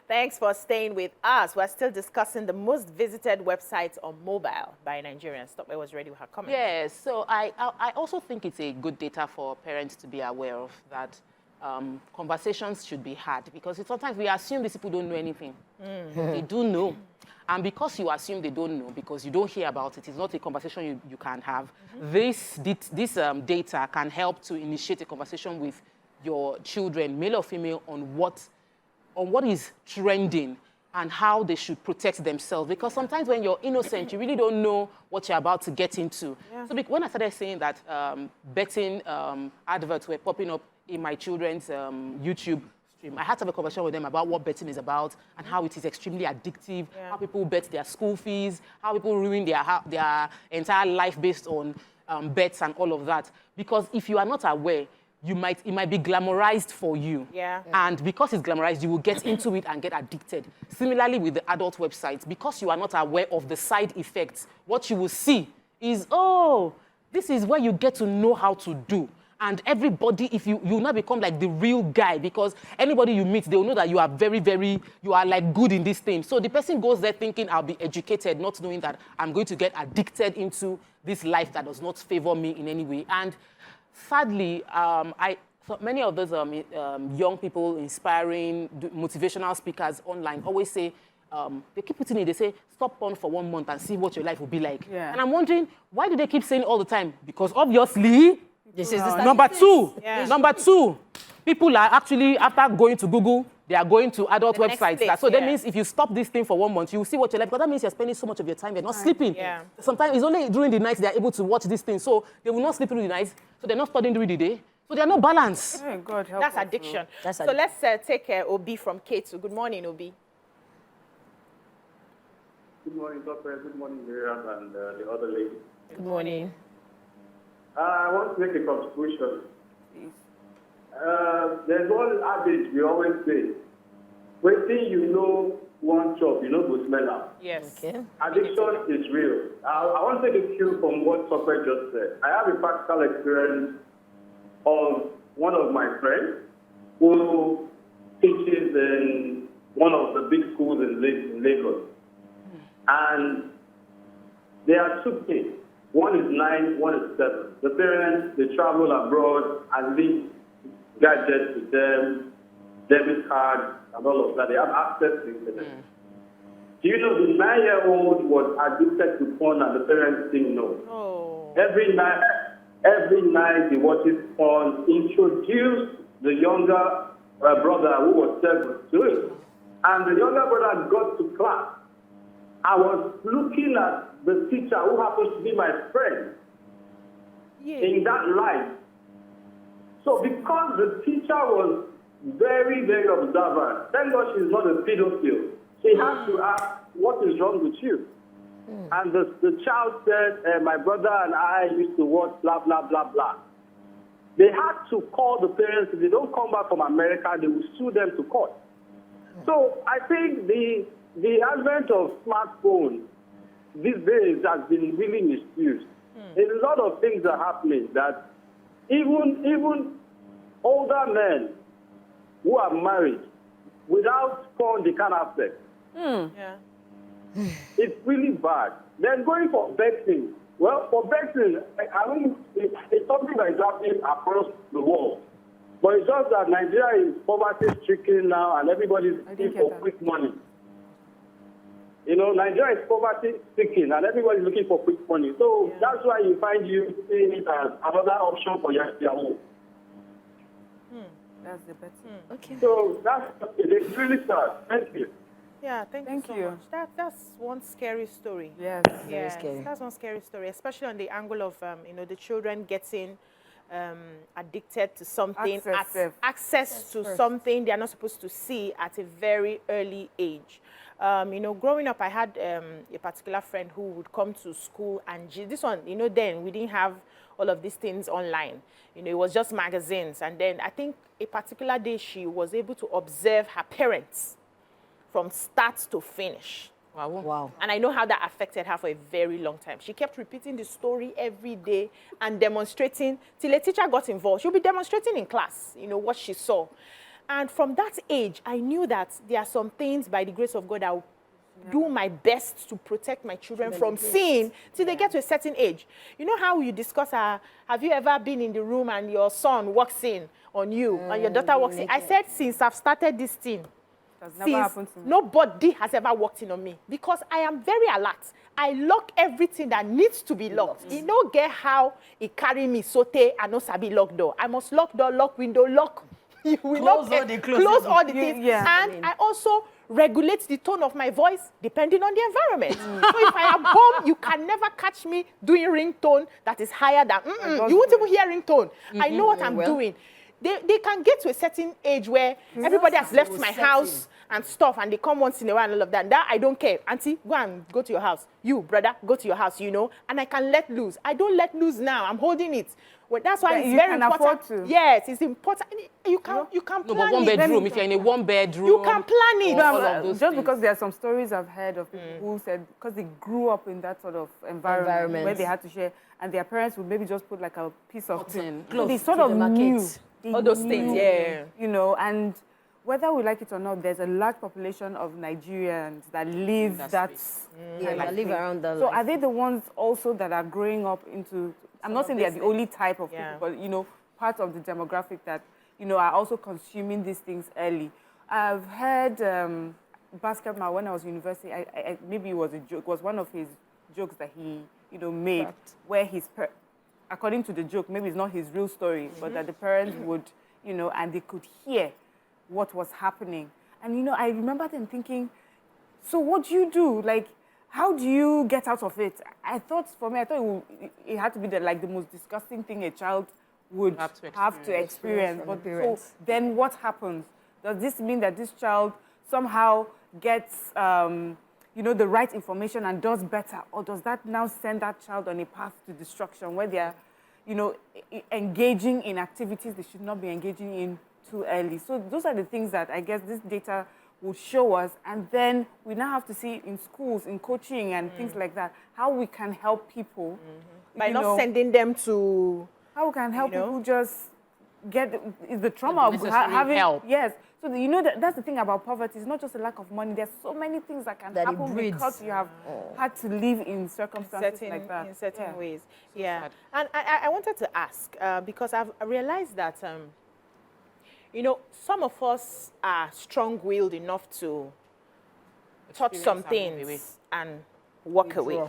Thanks for staying with us. We're still discussing the most visited websites on mobile by Nigerians. Stopper was ready with her comment. Yes, so I also think it's a good data for parents to be aware of that conversations should be had, because sometimes we assume these people don't know anything. They do know. And because you assume they don't know, because you don't hear about it, it's not a conversation you can have, this data can help to initiate a conversation with your children, male or female, on what is trending and how they should protect themselves. Because sometimes when you're innocent, you really don't know what you're about to get into. Yeah. So when I started saying that betting adverts were popping up in my children's YouTube stream, I had to have a conversation with them about what betting is about and how it is extremely addictive, how people bet their school fees, how people ruin their entire life based on bets and all of that. Because if you are not aware, it might be glamorized for you. Yeah. And because it's glamorized, you will get into it and get addicted. Similarly with the adult websites, because you are not aware of the side effects, what you will see is, oh, this is where you get to know how to do. And everybody, if you now become like the real guy, because anybody you meet, they'll know that you are you are like good in this thing. So the person goes there thinking, I'll be educated, not knowing that I'm going to get addicted into this life that does not favor me in any way. And sadly, so many of those young people, inspiring, motivational speakers online always say, they keep putting it, they say, stop porn for 1 month and see what your life will be like. Yeah. And I'm wondering, why do they keep saying it all the time? Because obviously, number two, people are actually, after going to Google, they are going to adult websites. So that means if you stop this thing for 1 month, you will see what you like. Because that means you're spending so much of your time, you're not sleeping. Yeah. Sometimes it's only during the night they're able to watch this thing. So they will not sleep during the night. So they're not studying during the day. So they're not balanced. Oh, God, that's addiction. So let's take Obi from K2. Good morning, Obi. Good morning, Doctor. Good morning, Miriam, and the other lady. Good morning. I want to make a contribution. There's one adage we always say: waiting, you know, one chop, you know, go smell out. Yes. Okay. Addiction is real. I want to take a cue from what Soccer just said. I have a practical experience of one of my friends who teaches in one of the big schools in Lagos. And there are two kids. One is 9, one is 7. The parents, they travel abroad and leave gadgets with them, debit cards, and all of that. They have access to the internet. Do you know the 9-year-old was addicted to porn and the parents didn't know? Oh. Every night he watches porn, introduced the younger brother who was 7 to it. And the younger brother got to class. I was looking at the teacher who happens to be my friend in that light. So because the teacher was very, very observant, thank God she's not a pedophile. She had to ask, what is wrong with you? And the child said, my brother and I used to watch blah, blah, blah, blah. They had to call the parents. If they don't come back from America, they will sue them to court. So I think the advent of smartphones these days has been really misused. A lot of things are happening that even older men who are married, without porn, they can't have sex. Yeah. It's really bad. Then going for betting. Well, for betting, I mean, it's something that is happening across the world. But it's just that Nigeria is poverty-stricken now and everybody's looking for quick money. You know, Nigeria is poverty-stricken and everybody's looking for quick money. So that's why you find you seeing it as another option for your home. That's the betting. Okay. So it's really sad. Thank you. Yeah, thank you so much. That's one scary story. Yes, very scary. That's one scary story, especially on the angle of the children getting addicted to something, access to something they're not supposed to see at a very early age. Growing up, I had a particular friend who would come to school, and this one, then we didn't have all of these things online. It was just magazines. And then I think a particular day she was able to observe her parents from start to finish. Wow. And I know how that affected her for a very long time. She kept repeating the story every day and demonstrating till a teacher got involved. She'll be demonstrating in class, what she saw. And from that age, I knew that there are some things by the grace of God I will do my best to protect my children from seeing till they get to a certain age. You know how you discuss, have you ever been in the room and your son walks in on you and your daughter walks in? I said, since I've started this thing, nobody has ever walked in on me because I am very alert. I lock everything that needs to be locked. You don't get how it carry me sote and no sabi lock door. I must lock door, lock window, lock. You will close all the things. And I also regulate the tone of my voice depending on the environment. So if I am home, you can never catch me doing ringtone that is higher than, you won't even hear ringtone. I know what I'm doing. They can get to a certain age where everybody has left my house and stuff, and they come once in a while and all of that. That I don't care. Auntie, go to your house. You, brother, go to your house, you know. And I can let loose. I don't let loose now. I'm holding it. Well, that's why it's very important. Yes, it's important. You can plan but one bedroom. If you're in a one bedroom, you can plan it. Just things. Because there are some stories I've heard of people who said because they grew up in that sort of environment where they had to share, and their parents would maybe just put like a piece of cloth. So they sort of knew all those things. You know, and whether we like it or not, there's a large population of Nigerians that live that live around that. So are they the ones also that are growing up into? I'm not saying they're the only type of people, but you know, part of the demographic that are also consuming these things early. I've heard basketball when I was in university. Maybe it was a joke. It was one of his jokes that he made where according to the joke, maybe it's not his real story, but that the parents would and they could hear what was happening. And I remember them thinking, so what do you do? Like, how do you get out of it? I thought it had to be the most disgusting thing a child would have to experience. But so then what happens? Does this mean that this child somehow gets the right information and does better? Or does that now send that child on a path to destruction where they're engaging in activities they should not be engaging in too early? So those are the things that I guess this data will show us, and then we now have to see in schools, in coaching and things like that, how we can help people. By not sending them to... How we can help people just get the trauma of having... help. Yes. So that's the thing about poverty. It's not just a lack of money. There's so many things that can happen because you have had to live in circumstances like that. In certain ways. Yeah. And I wanted to ask, because I've realized that... some of us are strong-willed enough to touch some things and walk away.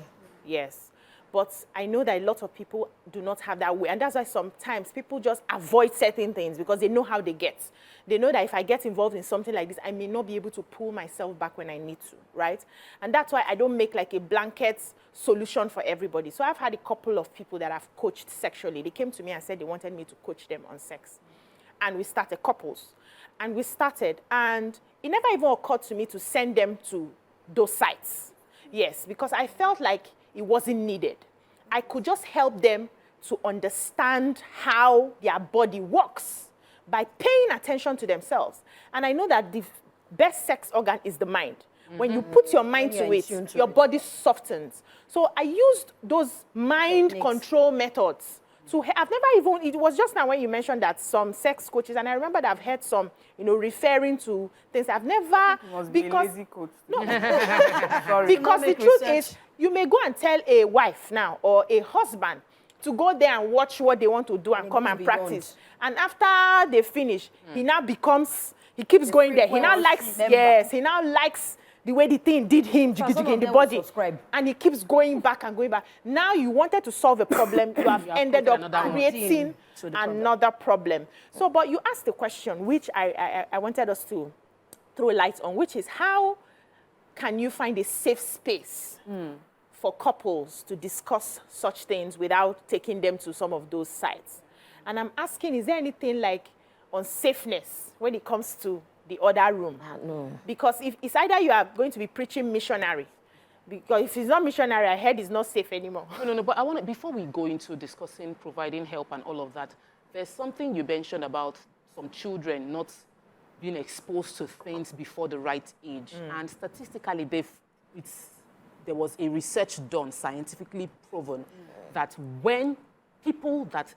Yes. But I know that a lot of people do not have that way. And that's why sometimes people just avoid certain things because they know how they get. They know that if I get involved in something like this, I may not be able to pull myself back when I need to, right? And that's why I don't make like a blanket solution for everybody. So I've had a couple of people that I've coached sexually. They came to me and said they wanted me to coach them on sex. And we started couples. And we started, and it never even occurred to me to send them to those sites. Yes, because I felt like it wasn't needed. I could just help them to understand how their body works by paying attention to themselves. And I know that the best sex organ is the mind. When you put your mind to it, your body softens. So I used those mind control methods. So I've never even, it was just now when you mentioned that some sex coaches, and I remember that I've heard some, referring to things I've never, because, lazy coach. No, because the truth is, you may go and tell a wife now or a husband to go there and watch what they want to do and come and practice. And after they finish, he now becomes, he keeps going there. He now likes, he now likes the way the thing did him in the body. And he keeps going back and going back. Now you wanted to solve a problem, you have ended up creating another problem. So, but you asked the question, which I wanted us to throw light on, which is how can you find a safe space for couples to discuss such things without taking them to some of those sites? And I'm asking, is there anything like on safeness when it comes to the other room? No. Because if it's either you are going to be preaching missionary, because if it's not missionary, I heard it's not safe anymore. No, but I want to, before we go into discussing providing help and all of that, there's something you mentioned about some children not being exposed to things before the right age. And statistically, there was a research done, scientifically proven, that when people get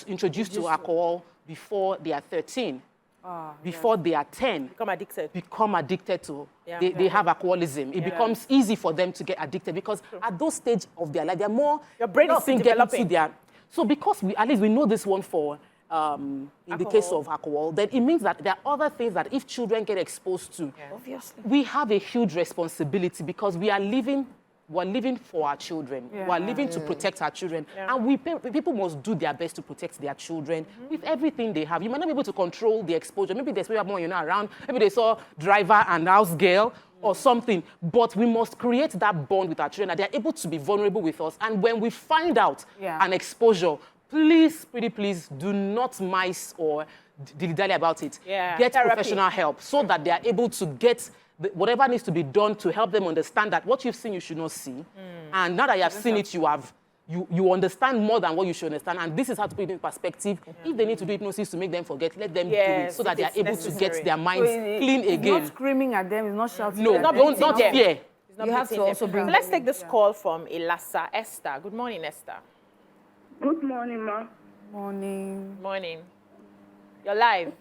introduced to alcohol before they are 13, before they are 10. Become addicted to, they have alcoholism. It becomes easy for them to get addicted because at those stage of their life, they're more... Your brain is developing. So because at least we know this one for, in the case of alcohol, then it means that there are other things that if children get exposed to, obviously, we have a huge responsibility because we're living for our children. We're living to protect our children. And people must do their best to protect their children with everything they have. You might not be able to control the exposure. Maybe there's more around. Maybe they saw driver and house girl or something. But we must create that bond with our children that they're able to be vulnerable with us. And when we find out an exposure, please, pretty please, do not mice or dilly-dally about it. Get professional help so that they are able to get whatever needs to be done to help them understand that what you've seen, you should not see. And now that you have seen it, you understand more than what you should understand. And this is how to put it in perspective. If they need to do hypnosis to make them forget, let them do it so that they are able to get their minds clean again. It's not screaming at them, it's not shouting at them. No, not fear. You have to also bring... So let's take this call from Elasa. Esther. Good morning, Esther. Good morning, ma. Morning. Morning. You're live.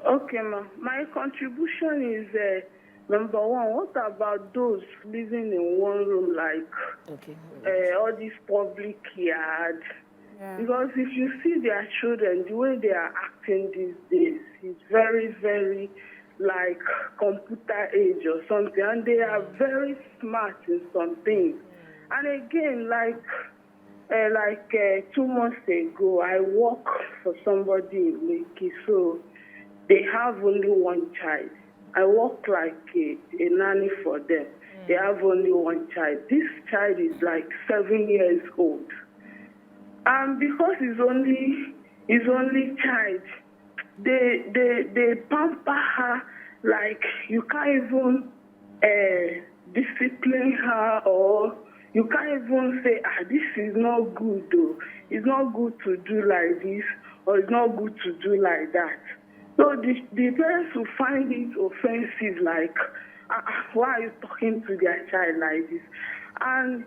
Okay, ma. My contribution is... Number one, what about those living in one room, like all these public yards? Because if you see their children, the way they are acting these days is very, very like computer age or something, and they are very smart in some things. And again, like 2 months ago, I work for somebody in Beecee, so they have only one child. I work like a nanny for them. They have only one child. This child is like 7 years old. And because he's only child, they pamper her like you can't even discipline her, or you can't even say, this is not good though. It's not good to do like this, or it's not good to do like that. So the parents will find it offensive, like, why are you talking to their child like this? And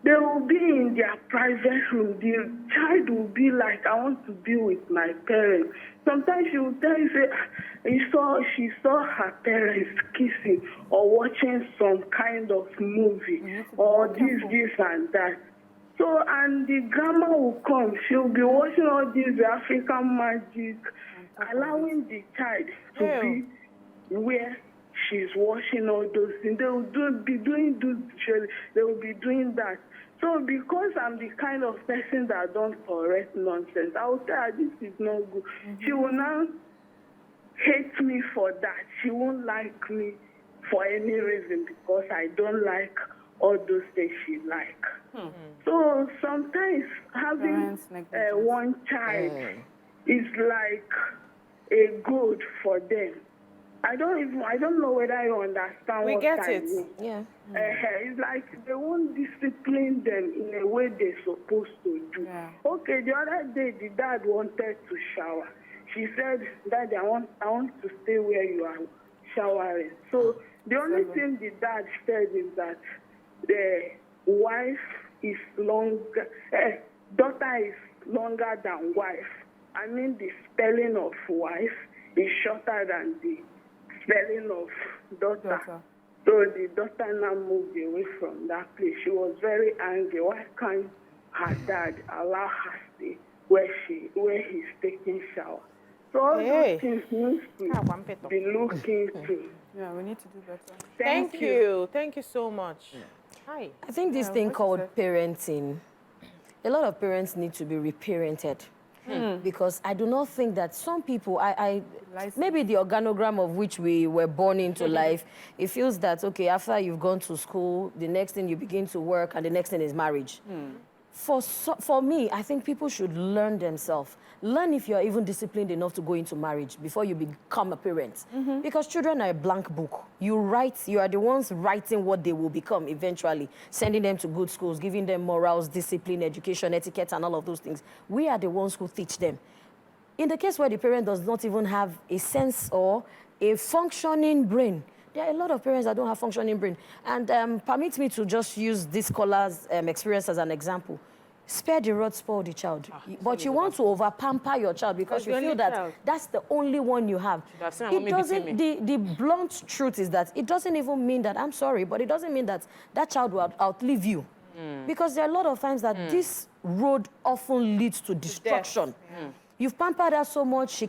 they will be in their private room. The child will be like, I want to be with my parents. Sometimes she will tell you, say, she saw her parents kissing or watching some kind of movie or this and that. So, and the grandma will come. She'll be watching all this African magic, allowing the child to be where she's watching all those things. They will be doing this, they will be doing that. So because I'm the kind of person that don't correct nonsense, I will tell her this is not good. She will now hate me for that. She won't like me for any reason because I don't like all those things she like. So sometimes having one child is like a good for them. I don't know whether you understand we what get I it. mean. Yeah. It's like they won't discipline them in a way they're supposed to do. Okay, the other day the dad wanted to shower. She said, Daddy, I want to stay where you are showering. So the only thing the dad said is that the wife is longer, daughter is longer than wife. I mean the spelling of wife is shorter than the spelling of daughter. So the daughter now moved away from that place. She was very angry. Why can't her dad allow her stay where he's taking shower? So all those things need to be looked into. Yeah, we need to do better. Thank you. Thank you so much. Hi. I think this thing called parenting, a lot of parents need to be reparented. Because I do not think that some people, maybe the organogram of which we were born into life, it feels that, okay, after you've gone to school, the next thing you begin to work, and the next thing is marriage. For me, I think people should learn themselves. Learn if you're even disciplined enough to go into marriage before you become a parent. Because children are a blank book. You are the ones writing what they will become eventually, sending them to good schools, giving them morals, discipline, education, etiquette, and all of those things. We are the ones who teach them. In the case where the parent does not even have a sense or a functioning brain, there are a lot of parents that don't have functioning brain. And permit me to just use this caller's experience as an example. spare the rod, spoil the child. But you want to over-pamper your child because you feel that that's the only one you have. It doesn't, the blunt truth is that it doesn't even mean that, I'm sorry, but it doesn't mean that that child will outlive you. Because there are a lot of times that this road often leads to destruction. You've pampered her so much, she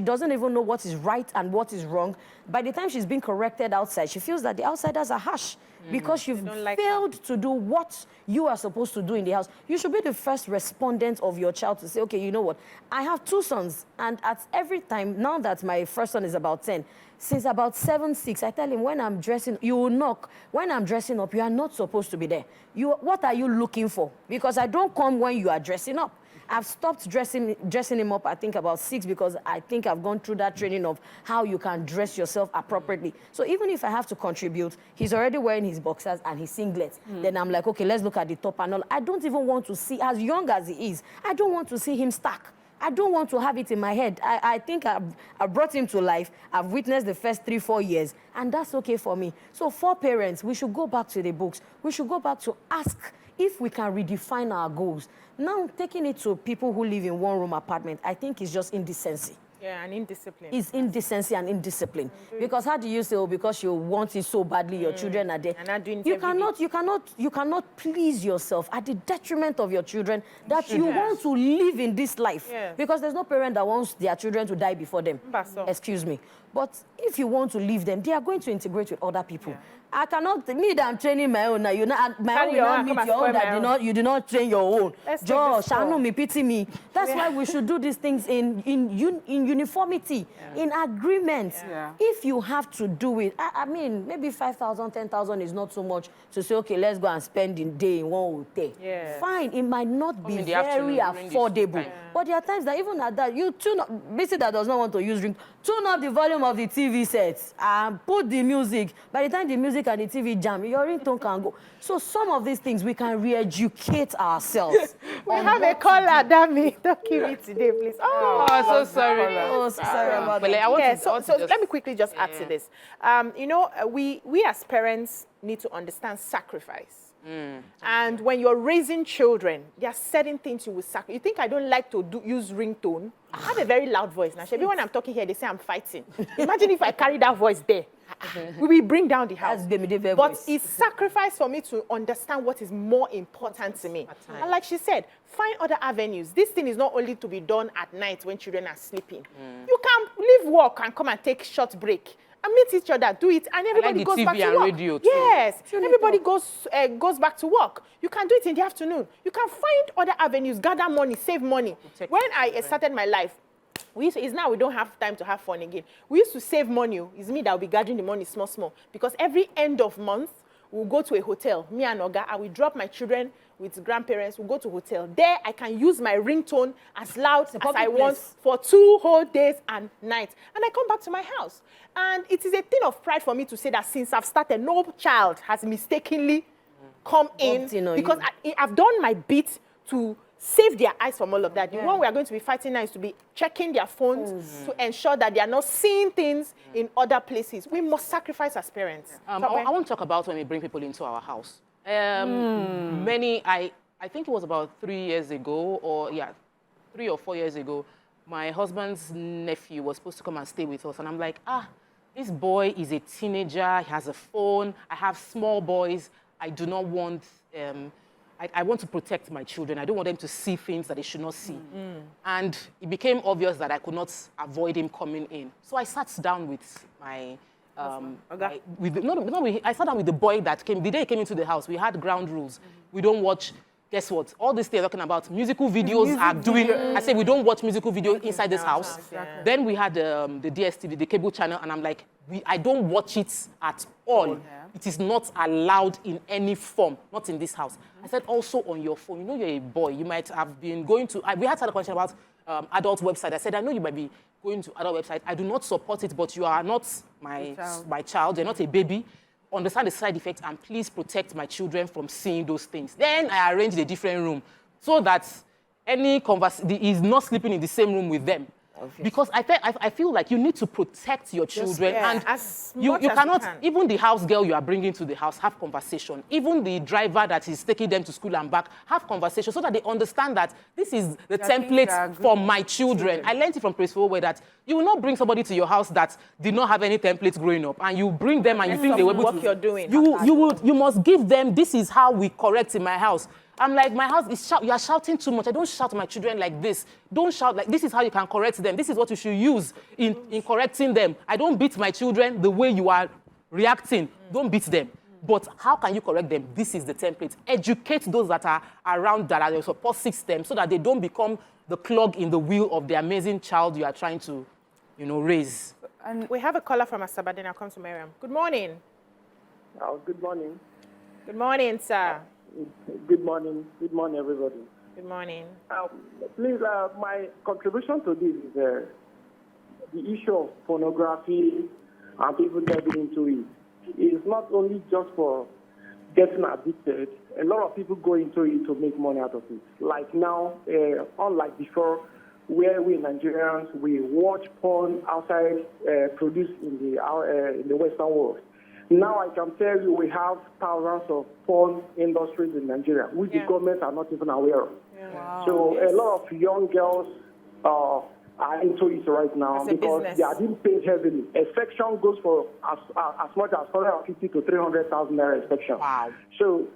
doesn't even know what is right and what is wrong. By the time she's being corrected outside, she feels that the outsiders are harsh because you've failed to do what you are supposed to do in the house. You should be the first respondent of your child to say, okay, you know what? I have 2 sons, and at every time, now that my first son is about 10, since about 7, 6, I tell him, when I'm dressing, you will knock. When I'm dressing up, you are not supposed to be there. What are you looking for? Because I don't come when you are dressing up. I've stopped dressing him up, I think, about 6 because I think I've gone through that training of how you can dress yourself appropriately. So even if I have to contribute, he's already wearing his boxers and his singlets. Then I'm like, okay, let's look at the top and all. I don't even want to see, as young as he is, I don't want to see him stuck. I don't want to have it in my head. I think I've brought him to life. I've witnessed the first 3, 4 years, and that's okay for me. So for parents, we should go back to the books. We should go back to ask if we can redefine our goals. Now, taking it to people who live in one-room apartment, I think is just indecency. Yeah, and indiscipline. It's indecency and indiscipline. Because how do you say, oh, because you want it so badly, your children are there? And not doing you cannot please yourself at the detriment of your children that you want to live in this life. Because there's no parent that wants their children to die before them. Excuse me. But if you want to leave them, they are going to integrate with other people. I cannot, me that I'm training my own now, my own will not meet your own that you did not train your own. Josh, Shanu me, pity me. That's why we should do these things in uniformity, in agreement. If you have to do it, I mean, maybe 5,000, 10,000 is not so much to say, okay, let's go and spend the day in one hotel. Fine, it might not be very affordable. But there are times that even at that, you tune up, Beecee that does not want to use ring, tune up the volume of the TV sets and put the music. By the time the music and the TV jam, your ringtone can go. So some of these things, we can re-educate ourselves. We have a caller, Dami. Don't give it today, please. So sorry. Oh, so sorry about that. So let me quickly just add to this. You know, we as parents need to understand sacrifice. And when you're raising children, there are certain things you will sacrifice. You think I don't like to use ringtone? I have a very loud voice. Now, Shebi, when I'm talking here, they say I'm fighting. Imagine if I carry that voice there. We will bring down the house. But it's sacrifice for me to understand what is more important to me. And like she said, find other avenues. This thing is not only to be done at night when children are sleeping. You can leave work and come and take short break. And meet each other, do it, and everybody goes back to work. Radio too. Yes, everybody goes back to work. You can do it in the afternoon. You can find other avenues, gather money, save money. When I started my life, it's now we don't have time to have fun again. We used to save money. It's me that will be gathering the money small, because every end of month, we'll go to a hotel. Me and Oga, I will drop my children with grandparents. We'll go to hotel. There, I can use my ringtone as loud as I want for 2 whole days and nights. And I come back to my house. And it is a thing of pride for me to say that since I've started, no child has mistakenly come in, because I've done my bit to save their eyes from all of that. The one we are going to be fighting now is to be checking their phones to ensure that they are not seeing things in other places. We must sacrifice as parents. I want to talk about when we bring people into our house. I think it was about 3 years ago, or 3 or 4 years ago, my husband's nephew was supposed to come and stay with us. And I'm like, this boy is a teenager, he has a phone, I have small boys, I do not want, I want to protect my children. I don't want them to see things that they should not see. And it became obvious that I could not avoid him coming in. So I sat down with my, I sat down with the boy that came, the day he came into the house, we had ground rules. We don't watch, guess what? All this thing talking about musical videos I say we don't watch musical videos inside this house. Then we had the DSTV, the cable channel, and I'm like, I don't watch it at all. It is not allowed in any form, not in this house. I said also on your phone, you know you're a boy, you might have been going to, we had a question about adult website. I said, I know you might be going to adult website. I do not support it, but you are not my child. You're not a baby. Understand the side effects, and please protect my children from seeing those things. Then I arranged a different room so that any he's not sleeping in the same room with them. Because I feel like you need to protect your children. And as you much as cannot, you can. even the house girl you are bringing to the house, have conversation. Even the driver that is taking them to school and back, have conversation so that they understand that this is the template for my children. I learned it from Praise Forward that you will not bring somebody to your house that did not have any template growing up, and you bring them and you think they were able what to. you're doing. You must give them, this is how we correct in my house. I'm like, my house is you are shouting too much. I don't shout to my children like this. Don't shout like this. Is how you can correct them. This is what you should use in correcting them. I don't beat my children the way you are reacting. Don't beat them. But how can you correct them? This is the template. Educate those that are around that are your support system so that they don't become the clog in the wheel of the amazing child you are trying to, raise. And we have a caller from Asaba, then I'll come to Miriam. Good morning. Good morning. Good morning, sir. Good morning. Good morning, everybody. Good morning. Please, my contribution to this is the issue of pornography and people getting into it. It's not only just for getting addicted. A lot of people go into it to make money out of it. Like now, unlike before, where we Nigerians, we watch porn outside produced in the Western world. Now I can tell you we have thousands of porn industries in Nigeria, which the government are not even aware of. Yeah. Wow. So a lot of young girls are into it right now because they are being paid heavily. A section goes for as much as 150 to 300,000 naira a section. Wow. So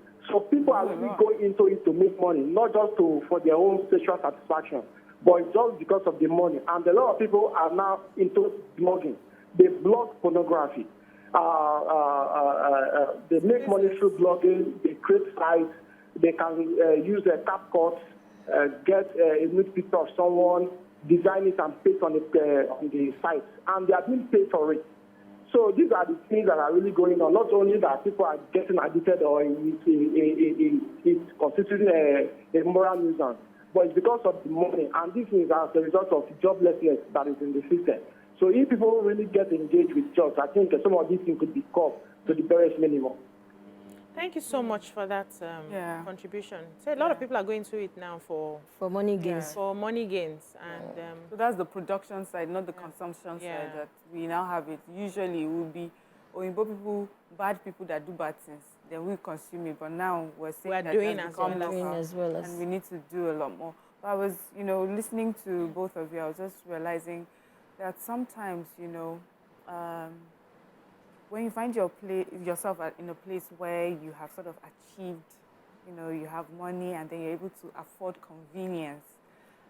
people are really going into it to make money, not just for their own sexual satisfaction, but just because of the money. And a lot of people are now into blogging. They blog pornography. They make money through blogging. They create sites. They can use their CapCut, get a nude picture of someone, design it and paste on the site, and they are being paid for it. So these are the things that are really going on. Not only that people are getting addicted or it's constituting a moral nuisance, but it's because of the money, and this is as a result of joblessness that is in the system. So if people really get engaged with jobs, I think some of these things could be cut to the barest minimum. Thank you so much for that contribution. So a lot of people are going to it now for money gains. For money gains, and so that's the production side, not the consumption side that we now have it. Usually, it will be Oyinbo people, bad people that do bad things. Then we consume it, but now we're saying that doing as well, and we need to do a lot more. But I was, listening to both of you. I was just realizing that sometimes, when you find yourself in a place where you have sort of achieved, you have money and then you're able to afford convenience.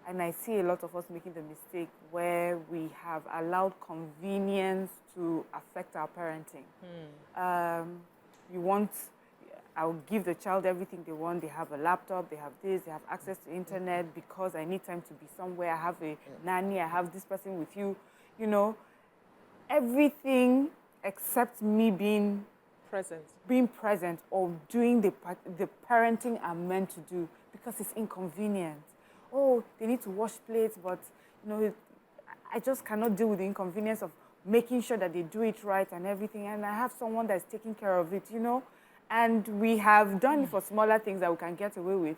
And I see a lot of us making the mistake where we have allowed convenience to affect our parenting. I'll give the child everything they want. They have a laptop, they have this, they have access to internet because I need time to be somewhere. I have a nanny, I have this person with you. Everything except me being present or doing the parenting I'm meant to do because it's inconvenient. Oh, they need to wash plates, but I just cannot deal with the inconvenience of making sure that they do it right and everything. And I have someone that's taking care of it, And we have done it for smaller things that we can get away with.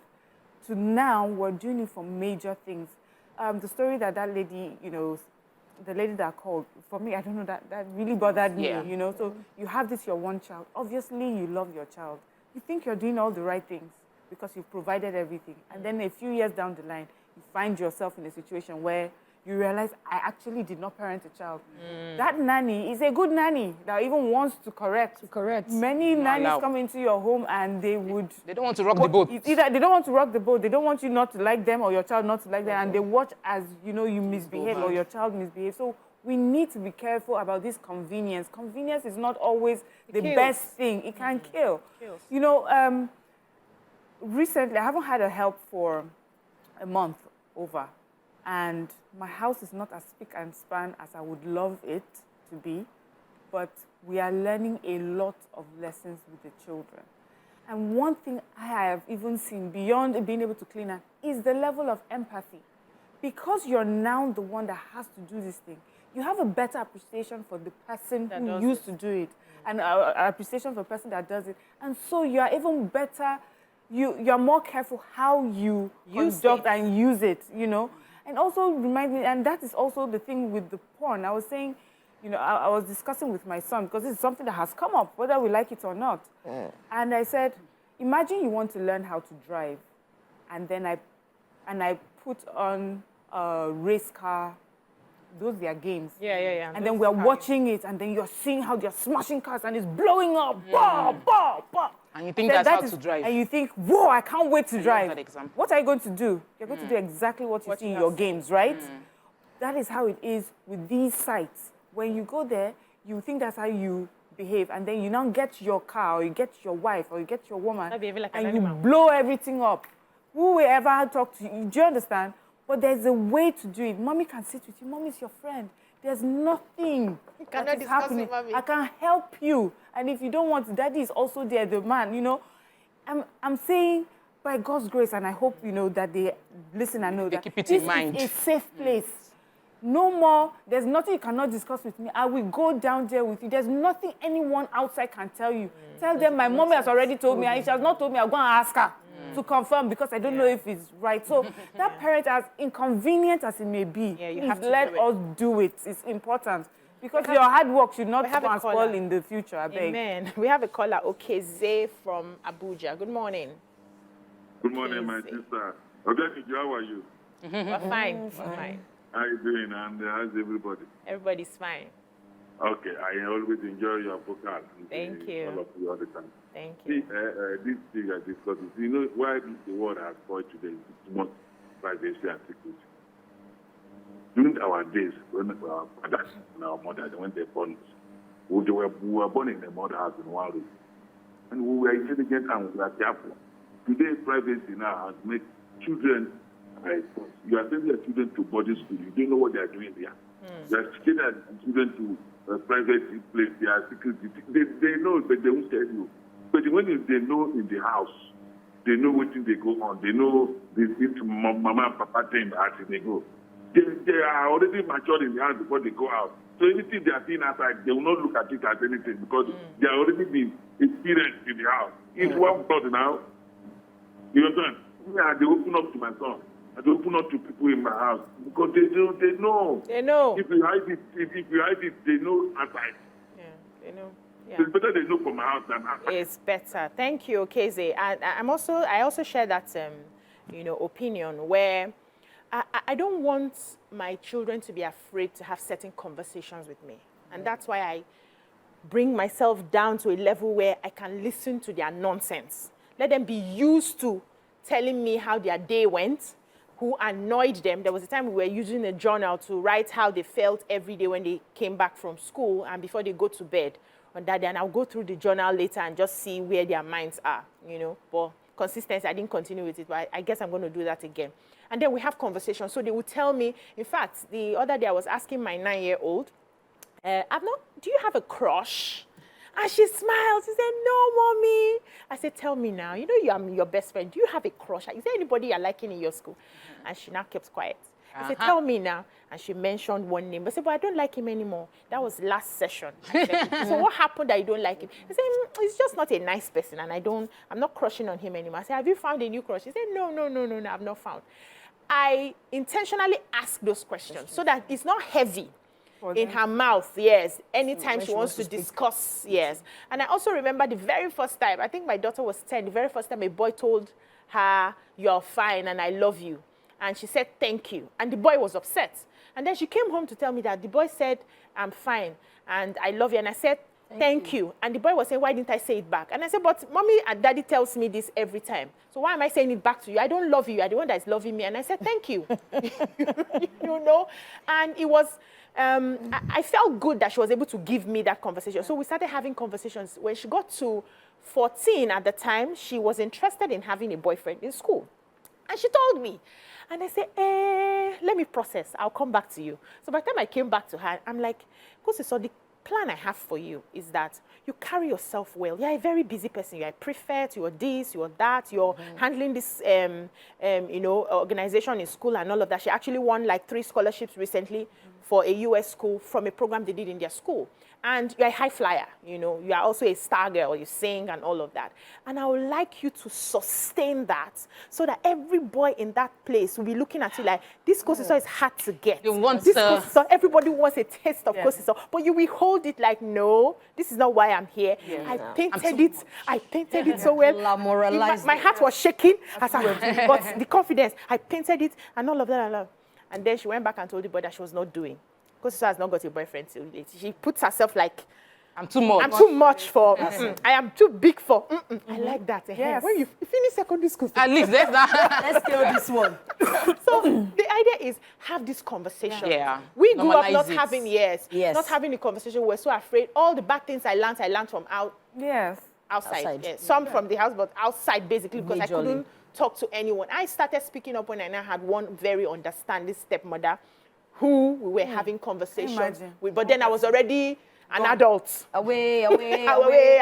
To now, we're doing it for major things. The story that lady, the lady that called, for me, I don't know, that really bothered me, So you have your one child. Obviously, you love your child. You think you're doing all the right things because you've provided everything. And then a few years down the line, you find yourself in a situation where you realize, I actually did not parent a child. That nanny is a good nanny that even wants to correct. Many nannies come into your home and they don't want to rock the boat. Either they don't want to rock the boat, they don't want you not to like them or your child not to like them, and they watch as, you misbehave or your child misbehaves. So we need to be careful about this convenience. Convenience is not always the best thing. It can kill. Recently, I haven't had a help for a month over. And my house is not as spick and span as I would love it to be, but we are learning a lot of lessons with the children. And one thing I have even seen beyond being able to clean up is the level of empathy. Because you're now the one that has to do this thing, you have a better appreciation for the person who used to do it, and appreciation for the person that does it. And so you are even better, you're more careful how you conduct and use it, And also remind me, and that is also the thing with the porn. I was saying, you know, I was discussing with my son, because it's something that has come up, whether we like it or not. And I said, imagine you want to learn how to drive, and then I put on a race car, those are games. Yeah. And then we're watching it, and then you're seeing how they're smashing cars, and it's blowing up, bah. And you think that's how to drive. And you think, whoa, I can't wait to drive. That example. What are you going to do? You're going to do exactly what you see in your games, right? That is how it is with these sites. When you go there, you think that's how you behave, and then you now get your car, or you get your wife, or you get your woman, and you blow everything up. Who will ever talk to you? Do you understand? But there's a way to do it. Mommy can sit with you. Mommy's your friend. There's nothing that is happening. I can help you. And if you don't want, Daddy is also there, the man, you know. I'm saying, by God's grace, and I hope, you know, that they listen and know that keep it in mind. This is a safe place. No more, there's nothing you cannot discuss with me. I will go down there with you. There's nothing anyone outside can tell you. Tell them my mommy has already told me, and she has not told me, I'll go and ask her to confirm, because I don't know if it's right. So that parent, as inconvenient as it may be, you have to let us do it. It's important. Because your hard work should not go and spoil in the future, I beg. Amen. We have a caller, Okeze from Abuja. Good morning. Good morning, my sister. Okay, how are you? We're fine. We're fine. How are you doing, and how's everybody? Everybody's fine. Okay, I always enjoy your vocal. Thank you. All of you all the time. Thank you. See, this thing I discussed, you know, why the world has spoiled today is not privacy and security. During our days, when our fathers and our mothers, when they born us, we were born in a mother house in one room. And we were intelligent and we were careful. Today, privacy now has made children, you are sending your children to boarding school, you don't know what they are doing there. You are sending children to a private place, they are security. They know, but they won't tell you. But when they know in the house, they know what they go on. They know this mama and papa thing as they go. They are already matured in the house before they go out. So anything they are seeing outside, they will not look at it as anything, because they are already been experienced in the house. It's one thought now. You understand? Yeah, they open up to my son. They open up to people in my house, because they know. They know. If you hide it, they know outside. Yeah, they know. Yeah. So it's better they know from my house than outside. It's better. Thank you, Okeze. And I also share that opinion where I don't want my children to be afraid to have certain conversations with me. And that's why I bring myself down to a level where I can listen to their nonsense. Let them be used to telling me how their day went, who annoyed them. There was a time we were using a journal to write how they felt every day when they came back from school and before they go to bed on that day. And I'll go through the journal later and just see where their minds are, you know. But consistency, I didn't continue with it, but I guess I'm going to do that again. And then we have conversations. So they would tell me, in fact, the other day I was asking my 9-year-old, do you have a crush? And she smiled. She said, no, Mommy. I said, tell me now. You know I'm your best friend. Do you have a crush? Is there anybody you're liking in your school? And she now kept quiet. I said, tell me now. And she mentioned one name. I said, but I don't like him anymore. That was last session. So what happened that you don't like him? I said, he's just not a nice person, and I'm not crushing on him anymore. I said, have you found a new crush? She said, no, I've not found. I intentionally ask those questions so that it's not heavy in her mouth, yes, anytime she wants to discuss, yes. And I also remember the very first time, I think my daughter was 10, the very first time a boy told her, you're fine and I love you. And she said, thank you. And the boy was upset. And then she came home to tell me that the boy said, I'm fine and I love you. And I said, thank you. And the boy was saying, why didn't I say it back? And I said, but Mommy and Daddy tells me this every time. So why am I saying it back to you? I don't love you. You're the one that is loving me. And I said, thank you. You know? And it was, I felt good that she was able to give me that conversation. So we started having conversations. When she got to 14 at the time, she was interested in having a boyfriend in school. And she told me. And I said, let me process. I'll come back to you. So by the time I came back to her, I'm like, so the plan I have for you is that you carry yourself well. You're a very busy person. You're a prefect, you're this, you're that, you're handling this, organization in school and all of that. She actually won like 3 scholarships recently for a US school from a program they did in their school. And you're a high flyer, you know, you are also a star girl, you sing and all of that. And I would like you to sustain that so that every boy in that place will be looking at you like, this co-sister is hard to get. This co-sister, everybody wants a taste of co-sister, but you will hold it like, no, this is not why I'm here. I painted it so well. My heart was shaking, but the confidence, I painted it and all of that. And then she went back and told the boy that she was not doing. Because she has not got a boyfriend till late. She puts herself like, I'm too much for, I am too big for, I like that. Yes. When you finish secondary school. At least let's kill this one. So the idea is have this conversation. Yeah. We grew up not having, not having a conversation. We're so afraid. All the bad things I learned from outside. Yes. Some from the house, but outside basically because I couldn't talk to anyone. I started speaking up when I now had one very understanding stepmother who we were having conversations with, but then I was already an adult. Away. You were already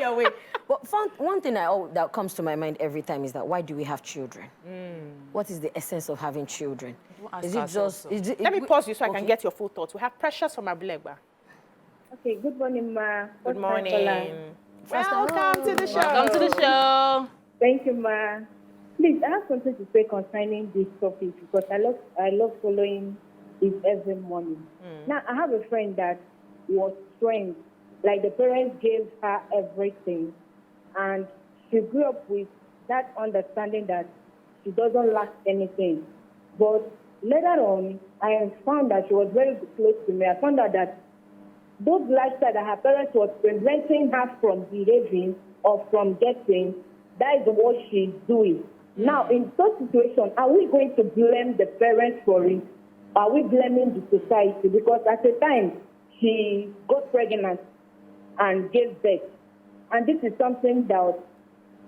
away. But one thing that comes to my mind every time is that why do we have children? What is the essence of having children? Is it just... Let me pause you so I can get your full thoughts. We have Precious from Abulegba. Okay, good morning, ma. Good morning. Welcome to the show. Welcome to the show. Thank you, ma. Please, I have something to say concerning this topic because I love following it every morning. Now, I have a friend that was trained, like the parents gave her everything, and she grew up with that understanding that she doesn't lack anything. But later on, I found that she was very close to me. I found out that those lifestyle that her parents was preventing her from behaving or from getting, that is what she's doing. Now, in such situation, are we going to blame the parents for it? Are we blaming the society? Because at the time, she got pregnant and gave birth. And this is something that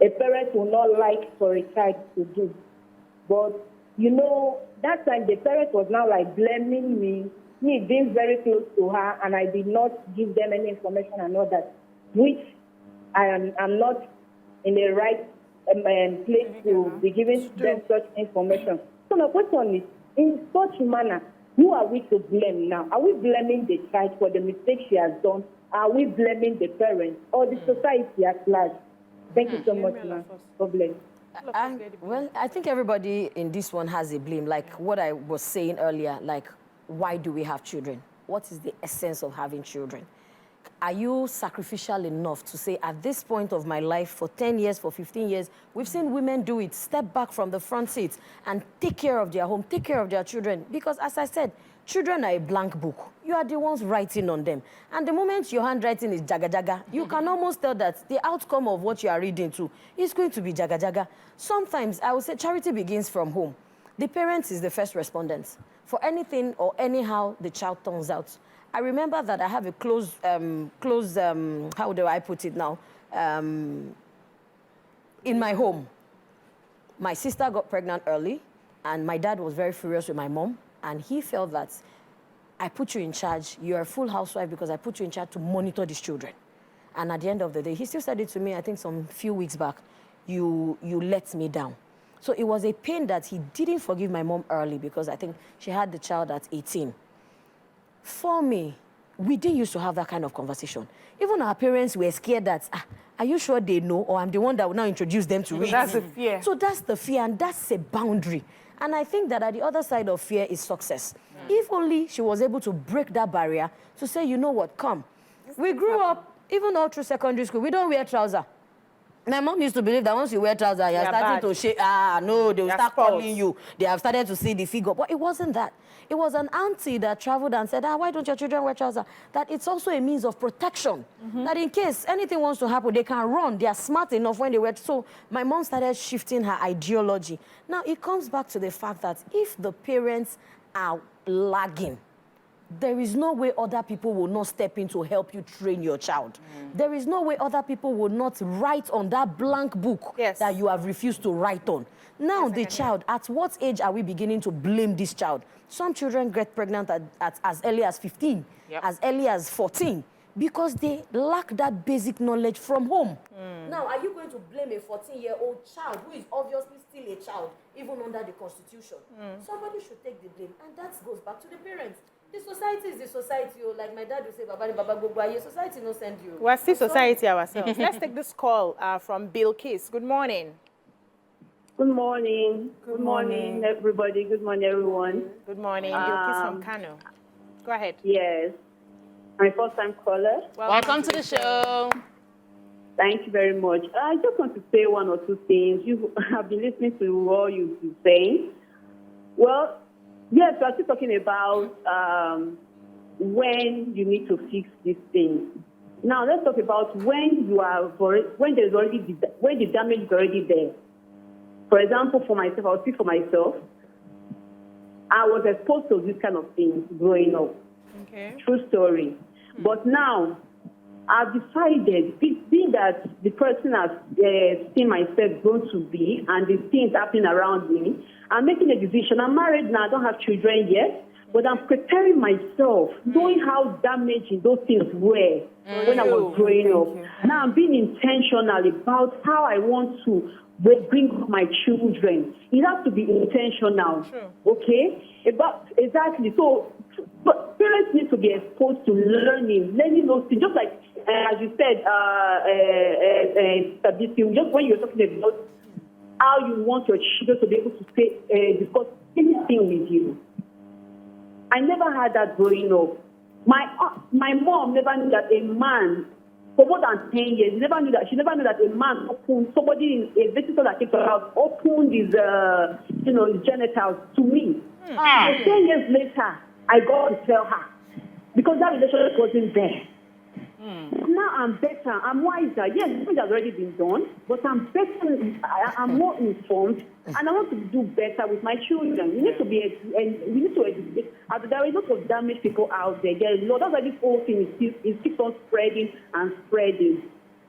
a parent will not like for a child to do. But, you know, that time the parent was now like blaming me being very close to her, and I did not give them any information and all that, which I am not in the right place to be giving them such information. So my question is, in such manner, who are we to blame now? Are we blaming the child for the mistake she has done? Are we blaming the parents or the society at large? Thank you so much, ma'am. God bless. Well, I think everybody in this one has a blame. Like what I was saying earlier, like, why do we have children? What is the essence of having children? Are you sacrificial enough to say, at this point of my life, for 10 years, for 15 years, we've seen women do it, step back from the front seat and take care of their home, take care of their children. Because as I said, children are a blank book. You are the ones writing on them. And the moment your handwriting is jaga-jaga, you can almost tell that the outcome of what you are reading to is going to be jaga-jaga. Sometimes, I would say charity begins from home. The parent is the first respondent for anything or anyhow the child turns out. I remember that I have a close, how do I put it now? In my home, my sister got pregnant early, and my dad was very furious with my mom, and he felt that I put you in charge, you're a full housewife because I put you in charge to monitor these children. And at the end of the day, he still said it to me, I think some few weeks back, you let me down. So it was a pain that he didn't forgive my mom early because I think she had the child at 18. For me, we didn't used to have that kind of conversation. Even our parents were scared that, are you sure they know, or I'm the one that will now introduce them to it? That's the fear. So that's the fear, and that's a boundary. And I think that at the other side of fear is success. If only she was able to break that barrier to say, you know what, come. We grew up, even all through secondary school, we don't wear trousers. My mom used to believe that once you wear trousers, you're starting to shake. No, they will start calling you. They have started to see the figure. But it wasn't that. It was an auntie that traveled and said, why don't your children wear trousers? That it's also a means of protection. That in case anything wants to happen, they can run. They are smart enough when they wear. So my mom started shifting her ideology. Now, it comes back to the fact that if the parents are lagging, there is no way other people will not step in to help you train your child. There is no way other people will not write on that blank book that you have refused to write on. Now, the child, at what age are we beginning to blame this child? Some children get pregnant at as early as 15, as early as 14, because they lack that basic knowledge from home. Now, are you going to blame a 14-year-old child who is obviously still a child even under the Constitution. Somebody should take the blame, and that goes back to the parents. The society is the society. Like my dad would say, Baba Gogwa, society no send you. We're still society ourselves. Let's take this call from Beecee. Good morning. Good morning. Good morning, everybody. Good morning, everyone. Good morning. Beecee from Kano. Go ahead. Yes. My first-time caller. Welcome to the show. Thank you very much. I just want to say one or two things. You have been listening to what you've been saying. Well, yes, we're still talking about when you need to fix these things. Now, let's talk about when the damage is already there. For example, for myself, I'll speak for myself. I was exposed to this kind of things growing up. Okay. True story. But now, I've decided, being that the person has seen myself grown to be and the things happening around me, I'm making a decision. I'm married now, I don't have children yet, but I'm preparing myself, knowing how damaging those things were when I was growing up. Now I'm being intentional about how I want to bring up my children. It has to be intentional, okay? Exactly. So, but parents need to be exposed to learning those things. Just like, as you said, just when you're talking about how you want your children to be able to discuss anything with you. I never had that growing up. My mom never knew that a man, for more than 10 years, she never knew that a man opened, a visitor that came to her house, opened his genitals to me. So 10 years later, I got to tell her because that relationship wasn't there. Now I'm better, I'm wiser. Yes, it has already been done, but I'm better, I'm more informed, and I want to do better with my children. We need to educate. There are a lot of damaged people out there. There are a lot. That's why this whole thing keeps on spreading and spreading.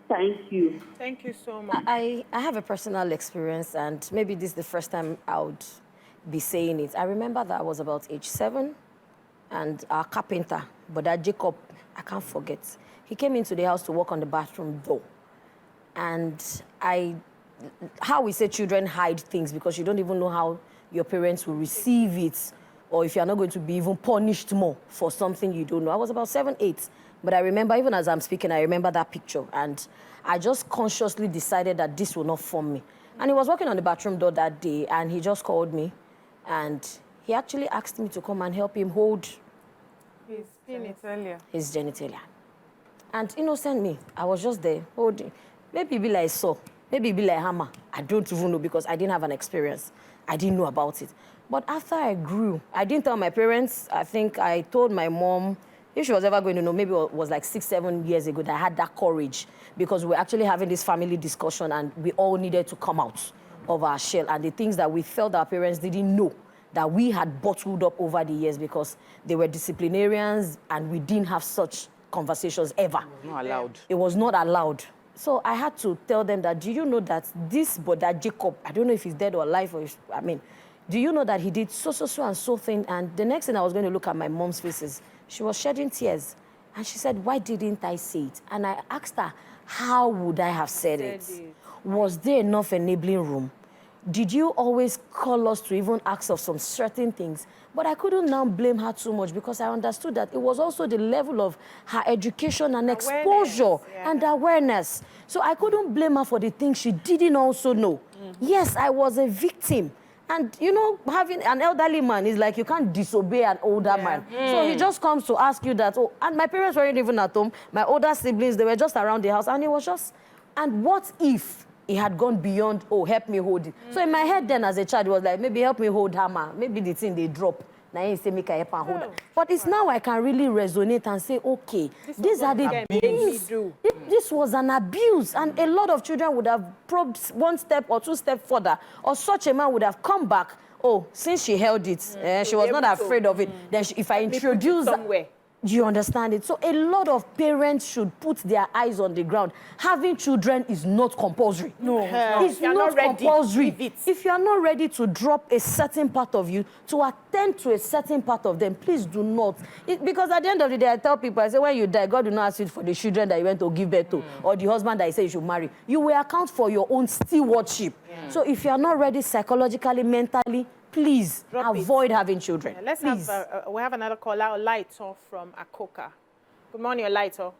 Thank you. Thank you so much. I have a personal experience, and maybe this is the first time I would be saying it. I remember that I was about age 7, and our carpenter, but that Jacob, I can't forget. He came into the house to work on the bathroom door. And how we say children hide things because you don't even know how your parents will receive it or if you're not going to be even punished more for something you don't know. I was about 7, 8. But I remember, even as I'm speaking, I remember that picture. And I just consciously decided that this will not form me. And he was working on the bathroom door that day, and he just called me. And he actually asked me to come and help him hold his genitalia. And innocent me, I was just there holding. Maybe it be like saw, maybe it be like hammer. I don't even know because I didn't have an experience. I didn't know about it. But after I grew, I didn't tell my parents. I think I told my mom, if she was ever going to know, maybe it was like 6, 7 years ago that I had that courage because we were actually having this family discussion and we all needed to come out of our shell. And the things that we felt our parents didn't know that we had bottled up over the years because they were disciplinarians and we didn't have such conversations ever. It was not allowed. It was not allowed. So I had to tell them that, do you know that this brother Jacob, I don't know if he's dead or alive, do you know that he did so and so thing? And the next thing I was going to look at my mom's faces, she was shedding tears. And she said, why didn't I say it? And I asked her, how would I have said it? Was there enough enabling room? Did you always call us to even ask of some certain things? But I couldn't now blame her too much because I understood that it was also the level of her education and exposure and awareness. So I couldn't blame her for the things she didn't also know. Yes, I was a victim. And, you know, having an elderly man is like you can't disobey an older man. So he just comes to ask you that, and my parents weren't even at home. My older siblings, they were just around the house. And it was just, and what if it had gone beyond, help me hold it. So in my head then as a child, it was like, maybe help me hold hammer. Maybe the thing they drop. Now you say, make I help and hold her. But it's now I can really resonate and say, okay, these are the things. This was an abuse. And a lot of children would have probed 1 step or 2 steps further. Or such a man would have come back. Since she held it, she was not afraid of it. Then if I introduce her, Do you understand it? So a lot of parents should put their eyes on the ground. Having children is not compulsory. No, it's not compulsory. If you are not ready to drop a certain part of you to attend to a certain part of them, please do not. Because at the end of the day, I tell people, I say, when you die, God will not ask you for the children that you went to give birth to or the husband that you say you should marry. You will account for your own stewardship. So if you are not ready psychologically, mentally, please avoid having children. Yeah, let's have, we have another caller, Olaito from Akoka. Good morning, Olaito.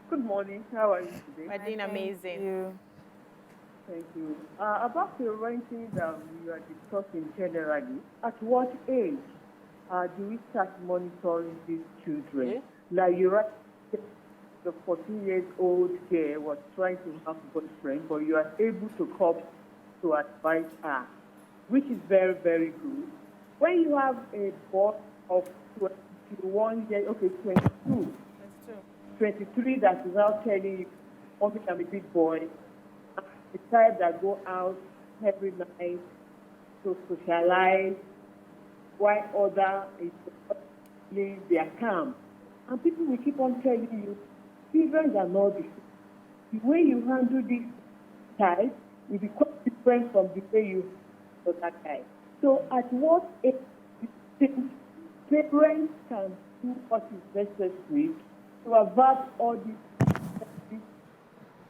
Good morning. How are you today? We're doing amazing. Thank you. About parenting that we are discussing generally, at what age do we start monitoring these children? Like you right, the 14-year-old girl was trying to have a boyfriend, but you are able to come to advise her, which is very, very good. When you have a boy of 21 years, okay, 22, 23 that is now telling you, want to become a big boy, the type that go out every night to socialize, while other is playing their calm. And people will keep on telling you, children are not the same. The way you handle this type will be quite different from the way you handle that type. So at what age do you think parents can do what is necessary to avert all these?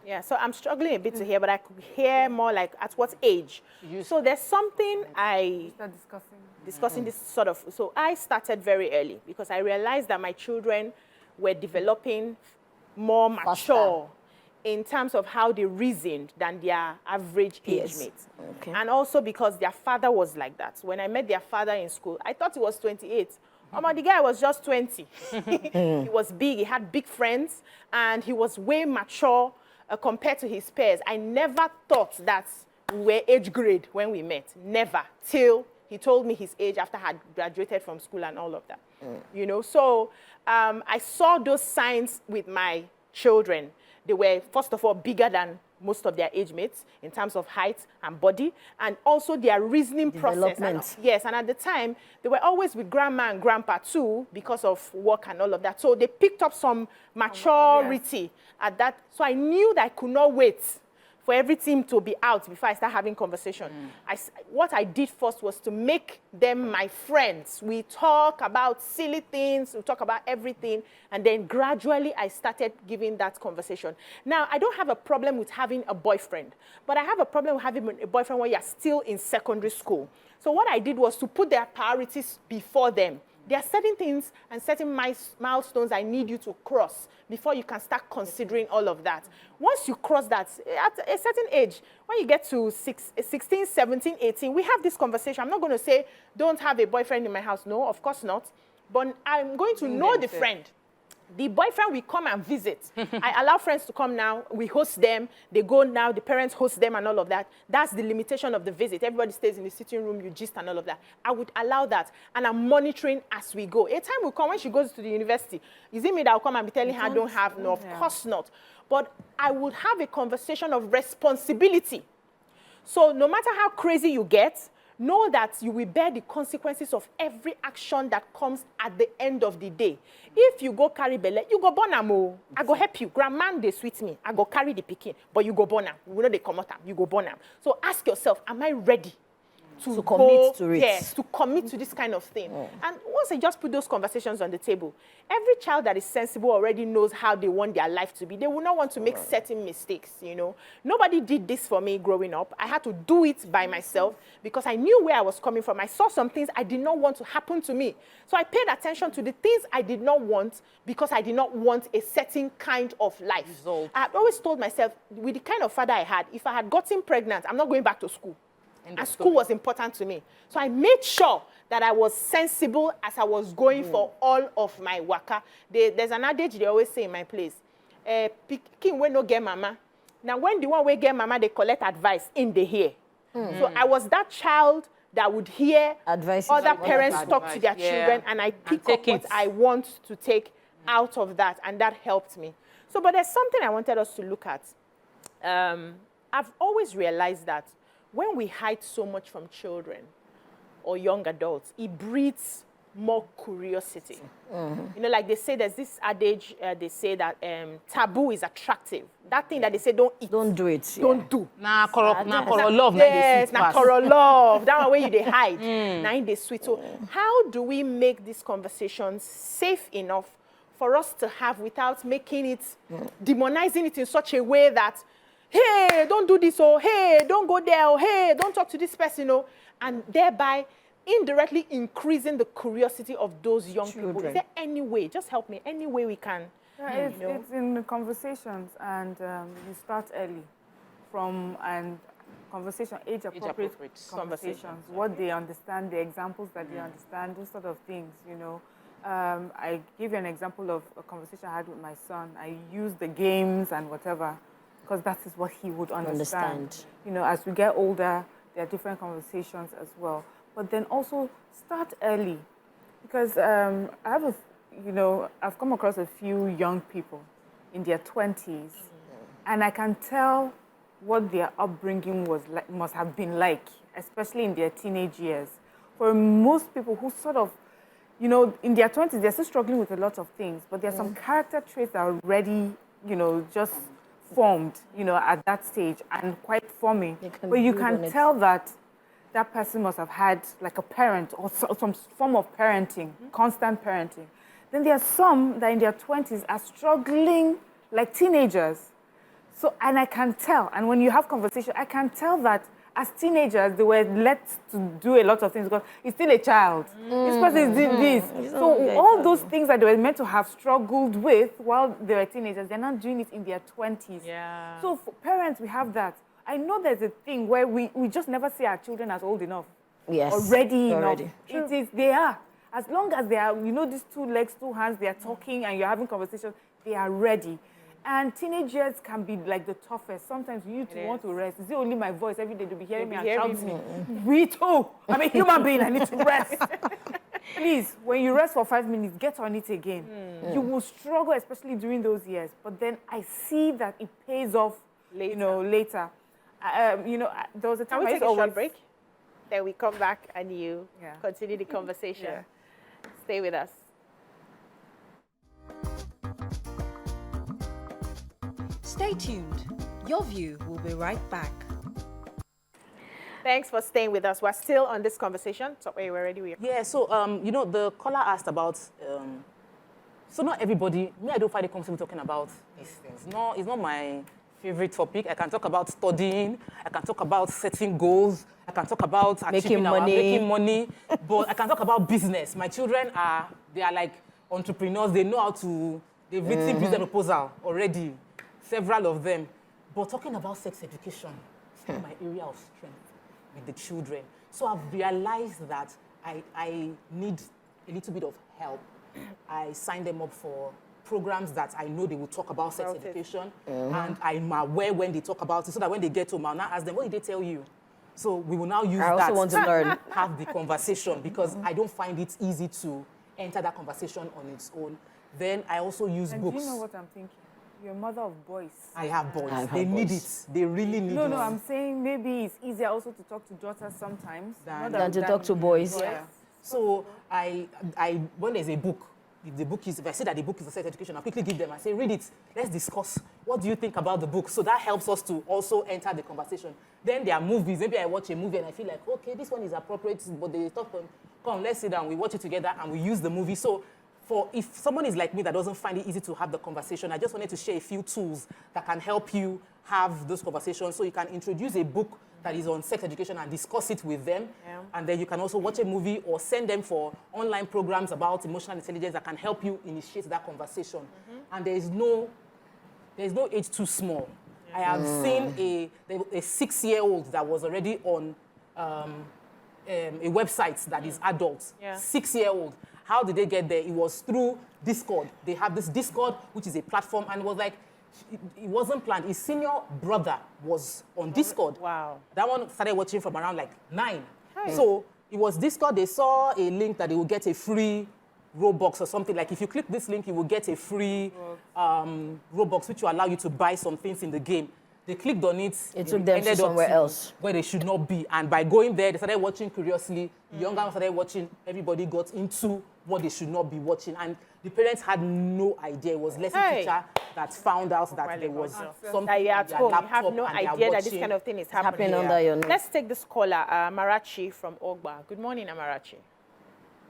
Yeah, so I'm struggling a bit to hear, but I could hear more like at what age. So there's something I discussing this sort of. So I started very early because I realized that my children were developing more mature in terms of how they reasoned than their average age mates. Okay. And also because their father was like that. When I met their father in school, I thought he was 28. The guy was just 20. He was big, he had big friends, and he was way mature compared to his peers. I never thought that we were age grade when we met. Never. Till he told me his age after I had graduated from school and all of that. You know, so I saw those signs with my children. They were, first of all, bigger than most of their age mates in terms of height and body, and also their reasoning process. And at the time, they were always with grandma and grandpa too because of work and all of that. So they picked up some maturity at that. So I knew that I could not wait for everything to be out before I start having conversation. What I did first was to make them my friends. We talk about silly things, we talk about everything, and then gradually I started giving that conversation. Now, I don't have a problem with having a boyfriend, but I have a problem with having a boyfriend when you're still in secondary school. So what I did was to put their priorities before them. There are certain things and certain milestones I need you to cross before you can start considering all of that. Once you cross that, at a certain age, when you get to 16, 17, 18, we have this conversation. I'm not going to say, don't have a boyfriend in my house. No, of course not. But I'm going to know the friend. The boyfriend will come and visit. I allow friends to come now. We host them. They go now. The parents host them and all of that. That's the limitation of the visit. Everybody stays in the sitting room. You gist and all of that. I would allow that. And I'm monitoring as we go. A time will come when she goes to the university. Is it me that will come and be telling her I don't have? No, of course not. But I would have a conversation of responsibility. So no matter how crazy you get, know that you will bear the consequences of every action that comes at the end of the day. If you go carry belle, you go born am. I go help you. Grandma, they sweet me. I go carry the pikin, but you go born am. We know they come out. You go born am. So ask yourself, am I ready to commit to it? Yes, to commit to this kind of thing. And once I just put those conversations on the table, every child that is sensible already knows how they want their life to be. They will not want to make certain mistakes, you know. Nobody did this for me growing up. I had to do it by myself because I knew where I was coming from. I saw some things I did not want to happen to me. So I paid attention to the things I did not want because I did not want a certain kind of life. I always told myself, with the kind of father I had, if I had gotten pregnant, I'm not going back to school. And school was important to me. So I made sure that I was sensible as I was going for all of my waka. There's an adage they always say in my place. Pikin wey no get mama. Now when the one wey get mama, they collect advice in the hear. So I was that child that would hear other parents talk to their children, and I pick up what I want to take out of that, and that helped me. So, but there's something I wanted us to look at. I've always realized that when we hide so much from children or young adults, it breeds more curiosity. You know, like they say, there's this adage, they say that taboo is attractive. That thing that they say, don't eat. Don't do it. Don't do. Nah, koro love. Yes, na koro love. That one where you they hide. Now in the sweet. So how do we make these conversations safe enough for us to have without making it, demonizing it in such a way that, hey, don't do this, or hey, don't go there, or hey, don't talk to this person, you know, and thereby indirectly increasing the curiosity of those young people. Is there any way, just help me, any way we can? Yeah, it's in the conversations, and you start early from conversation, age-appropriate conversations, what they understand, the examples that they understand, those sort of things, you know. I give you an example of a conversation I had with my son. I used the games and whatever, because that is what he would understand. You know, as we get older, there are different conversations as well. But then also start early, because I've come across a few young people in their 20s, and I can tell what their upbringing was like, must have been like, especially in their teenage years. For most people who sort of, you know, in their 20s, they're still struggling with a lot of things, but there are some character traits that are already, you know, just formed, you know, at that stage and quite forming. But you can tell that that person must have had like a parent or some form of parenting, constant parenting. Then there are some that in their 20s are struggling like teenagers. So, and I can tell, and when you have conversation, I can tell that as teenagers, they were let to do a lot of things because he's still a child. This person did this. So all those things that they were meant to have struggled with while they were teenagers, they're not doing it in their 20s. Yeah. So for parents, we have that. I know there's a thing where we just never see our children as old enough. Yes. Or ready enough. True. They are. As long as they are, you know, these 2 legs, 2 hands, they are talking and you're having conversations, they are ready. And teenage years can be like the toughest. Sometimes you need to want to rest. Is it only my voice every day to be hearing me and shouting me? Me too. I'm a human being. I need to rest. Please, when you rest for 5 minutes, get on it again. You will struggle, especially during those years. But then I see that it pays off, later. You know, later. There was a time Can we take a short break? Then we come back and you continue the conversation. Stay with us. Stay tuned. Your View will be right back. Thanks for staying with us. We're still on this conversation. So, are you ready? Yeah, so, you know, the caller asked about, so not everybody, me, I don't find it comfortable talking about these things. No, it's not my favorite topic. I can talk about studying. I can talk about setting goals. I can talk about making money. But I can talk about business. My children they are like entrepreneurs. They know how to, they've written business proposal already. Several of them. But talking about sex education is my area of strength with the children. So I've realized that I need a little bit of help. I signed them up for programs that I know they will talk about sex education. And I'm aware when they talk about it, so that when they get home, I'll now ask them, what did they tell you? So we will now use that also want to learn. Have the conversation, because I don't find it easy to enter that conversation on its own. Then I also use books. Do you know what I'm thinking? You're a mother of boys. I have boys. They need it. They really need it. No, I'm saying maybe it's easier also to talk to daughters sometimes than to talk to boys. Yeah. So when there's a book, if I say that the book is a sex education, I'll quickly give them. I say, read it. Let's discuss. What do you think about the book? So that helps us to also enter the conversation. Then there are movies. Maybe I watch a movie and I feel like, okay, this one is appropriate, but they talk on, come, let's sit down. We watch it together and we use the movie. So if someone is like me that doesn't find it easy to have the conversation, I just wanted to share a few tools that can help you have those conversations. So you can introduce a book that is on sex education and discuss it with them. Yeah. And then you can also watch a movie or send them for online programs about emotional intelligence that can help you initiate that conversation. And there's no age too small. Yeah. I have seen a 6-year-old that was already on a website that is adult. Yeah. 6-year-old. How did they get there? It was through Discord. They have this Discord, which is a platform, and it was like, it wasn't planned. His senior brother was on Discord. Wow. That one started watching from around like 9. Hey. So it was Discord. They saw a link that they will get a free Robux or something. Like if you click this link, you will get a free Robux, which will allow you to buy some things in the game. They clicked on it. It took them to somewhere else. Where they should not be. And by going there, they started watching curiously. The younger ones started watching. Everybody got into what they should not be watching. And the parents had no idea. It was lesson teacher that found out that there was something that you're at home. You have no idea that this kind of thing is happening. Under your nose. Let's take this caller, Amarachi from Ogba. Good morning, Amarachi.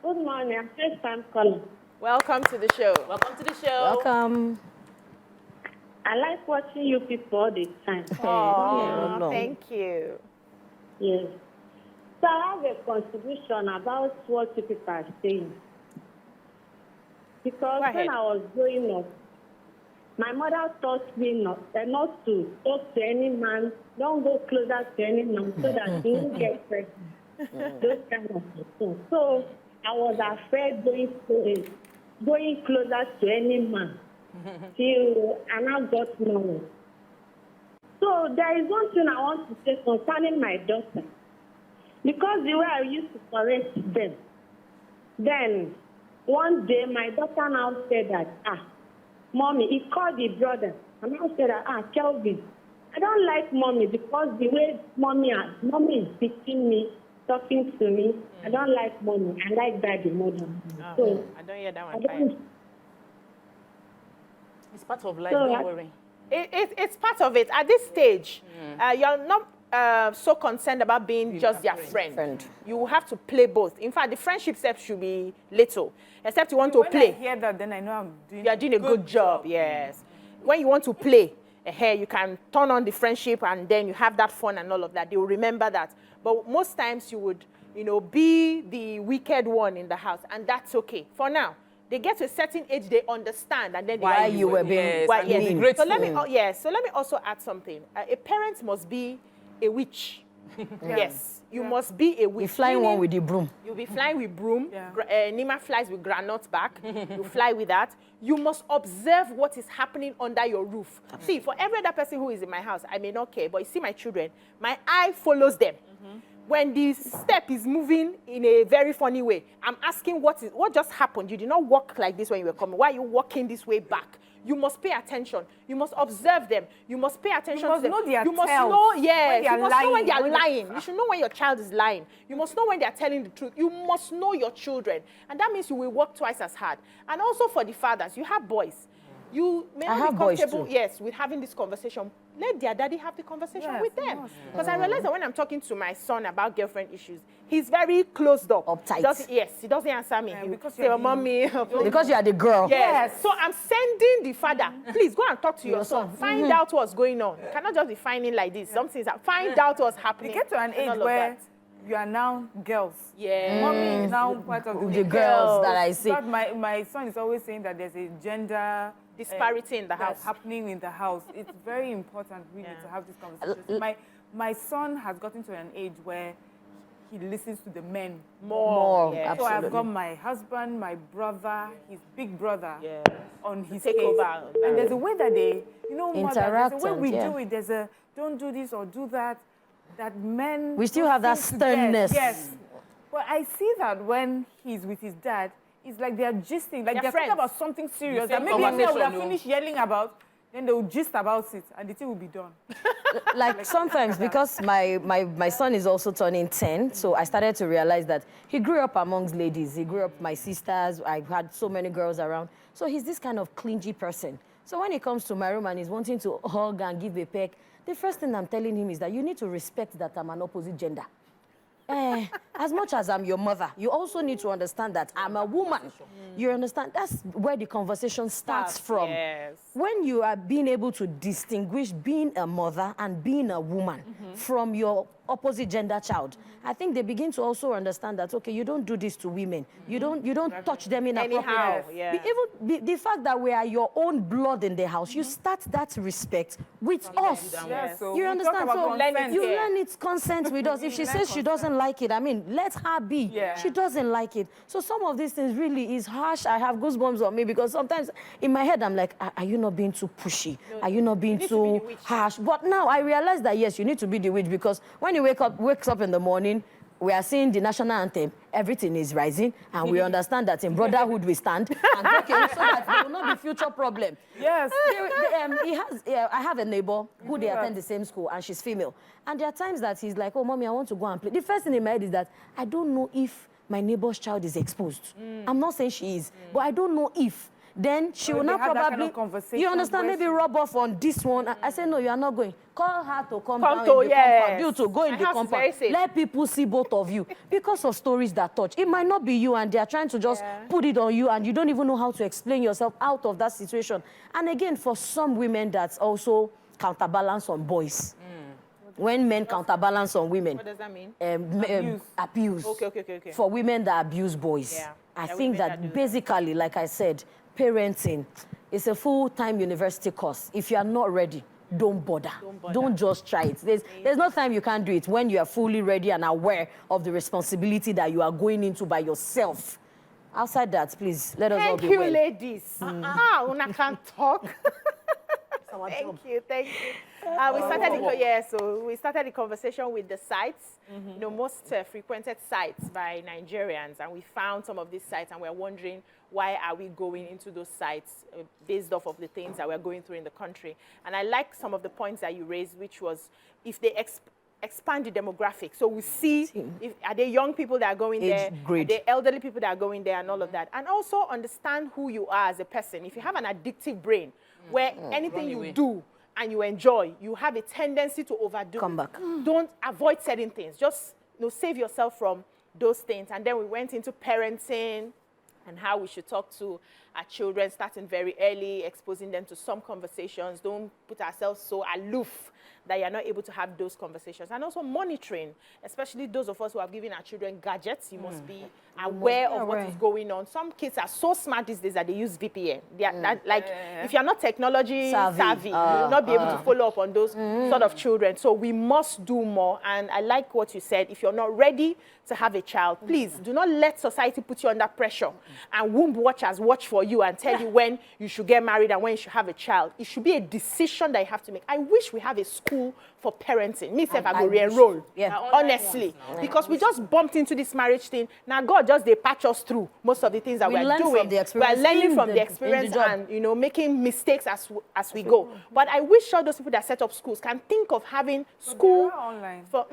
Good morning. I'm first time calling. Welcome to the show. Welcome to the show. Welcome. I like watching you people all the time. Oh, thank you. Yes. So I have a contribution about what you people are saying. Because when I was growing up, my mother taught me not to talk to any man, don't go closer to any man so that you won't get pregnant. Those kind of things. So I was afraid going closer to any man till I now got married. So there is one thing I want to say concerning my daughter. Because the way I used to correct them, then one day my daughter now said that, Mommy, he called the brother. And I said that, Kelvin, I don't like Mommy because the way Mommy is beating me, talking to me, I don't like Mommy. I like Daddy more than Mommy. So I don't hear that one. It's part of life, don't worry. It's part of it. At this stage, you're not so concerned about being just their friend. You have to play both. In fact, the friendship steps should be little, except you want to play. When I hear that, then I know I'm doing You're doing a good job, yes. When you want to play, you can turn on the friendship and then you have that fun and all of that. They will remember that. But most times you would, be the wicked one in the house, and that's okay. For now, they get to a certain age, they understand, and then why you were being mean. So let me also add something. A parent must be a witch. Yes, you must be a witch. You're flying one with the broom. You'll be flying with broom. Nima flies with granite back. You fly with that. You must observe what is happening under your roof. See, for every other person who is in my house, I may not care, but you see my children, my eye follows them. When the step is moving in a very funny way, I'm asking what just happened. You did not walk like this when you were coming. Why are you walking this way back? You must pay attention. You must observe them. You must pay attention to them. Know their you must tells. know, yes. You must know when they are lying. You should know when your child is lying. You must know when they are telling the truth. You must know your children. And that means you will work twice as hard. And also for the fathers, you have boys. You may not be comfortable, yes, with having this conversation. Let their daddy have the conversation with them. Because I realize that when I'm talking to my son about girlfriend issues, he's very closed up. Uptight. he doesn't answer me. He will say, Mommy. Because you are the girl. Yes. So I'm sending the father, please go and talk to your son. Find out what's going on. You cannot just be finding like this. Something's find out what's happening. You get to an age where you are now girls. Yeah. Mommy is now part of the girls that I see. My son is always saying that there's a gender disparity in the house. Happening in the house. It's very important really to have this conversation. My son has gotten to an age where he listens to the men more. Yeah. So I've got my husband, my brother, his big brother on his take case. over. And there's a way that they, interact. there's a way we do it. There's a don't do this or do that. That men we still have that sternness. Yes. But I see that when he's with his dad, it's like they're gisting, like they're talking about something serious that maybe we have finished yelling about, then they'll gist about it and the thing will be done. Like sometimes, because my son is also turning 10, so I started to realize that he grew up amongst ladies. He grew up my sisters. I had so many girls around. So he's this kind of clingy person. So when he comes to my room and he's wanting to hug and give a peck, the first thing I'm telling him is that you need to respect that I'm an opposite gender. As much as I'm your mother, you also need to understand that I'm a woman. You understand? That's where the conversation starts from. Yes. When you are being able to distinguish being a mother and being a woman from your opposite gender child, I think they begin to also understand that, okay, you don't do this to women. You don't touch them inappropriately. Even the fact that we are your own blood in the house, you start that respect with us. Yes. So you understand? So you learn it's consent with us. If she says she doesn't like it, I mean, let her be. Yeah. She doesn't like it. So some of these things really is harsh. I have goosebumps on me because sometimes in my head I'm like, are you not being too pushy? Are you not being too harsh? But now I realize that yes, you need to be the witch, because when you wakes up in the morning, we are seeing the national anthem, everything is rising, and we understand that in brotherhood we stand, and okay, so that there will not be future problem. Yes. I have a neighbor who they attend the same school, and she's female. And there are times that he's like, oh, mommy, I want to go and play. The first thing in my head is that I don't know if my neighbor's child is exposed. I'm not saying she is, but I don't know if. Then she will not probably, you understand, maybe rub off on this one. I say, no, you are not going. Call her to come down in the compound. You to go in the compound. Let people see both of you. Because of stories that touch. It might not be you, and they are trying to just put it on you, and you don't even know how to explain yourself out of that situation. And again, for some women, that's also counterbalance on boys. When men counterbalance on women. What does that mean? Abuse. Okay. For women that abuse boys. Yeah. I think that basically, like I said, parenting is a full-time university course. If you are not ready, don't bother. Don't just try it. There's no time you can't do it when you are fully ready and aware of the responsibility that you are going into by yourself. Outside that, please, let us all be well. Thank you, ladies. Una can't talk. Thank you. We started the conversation with the sites, you know, most frequented sites by Nigerians, and we found some of these sites, and we're wondering why are we going into those sites based off of the things that we're going through in the country. And I like some of the points that you raised, which was if they expand the demographic. So we see, are there young people that are going there? Are there elderly people that are going there and all of that? And also understand who you are as a person. If you have an addictive brain, where anything you do and you enjoy, you have a tendency to overdo. Come back. Don't avoid certain things. Just save yourself from those things. And then we went into parenting and how we should talk to our children, starting very early, exposing them to some conversations. Don't put ourselves so aloof that you're not able to have those conversations. And also monitoring, especially those of us who have given our children gadgets. You must be aware of what is going on. Some kids are so smart these days that they use VPN. They are if you're not technology savvy, you will not be able to follow up on those sort of children. So we must do more. And I like what you said. If you're not ready to have a child, please do not let society put you under pressure and womb watchers watch for you and tell you when you should get married and when you should have a child. It should be a decision that you have to make. I wish we have a school for parenting. Me, I go re-enroll. Honestly. Because we just bumped into this marriage thing. Now God just they patch us through most of the things that we're doing. We're learning from the experience and making mistakes as we go. But I wish all those people that set up schools can think of having school for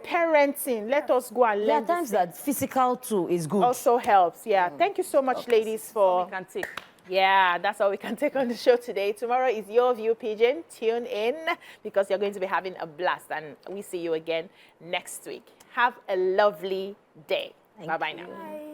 parenting. Let us go and learn. There are times that physical too is good. Also helps. Yeah. Thank you so much, ladies, for. Yeah, that's all we can take on the show today. Tomorrow is Your View Pigeon. Tune in because you're going to be having a blast, and we see you again next week. Have a lovely day. Bye-bye now. Bye.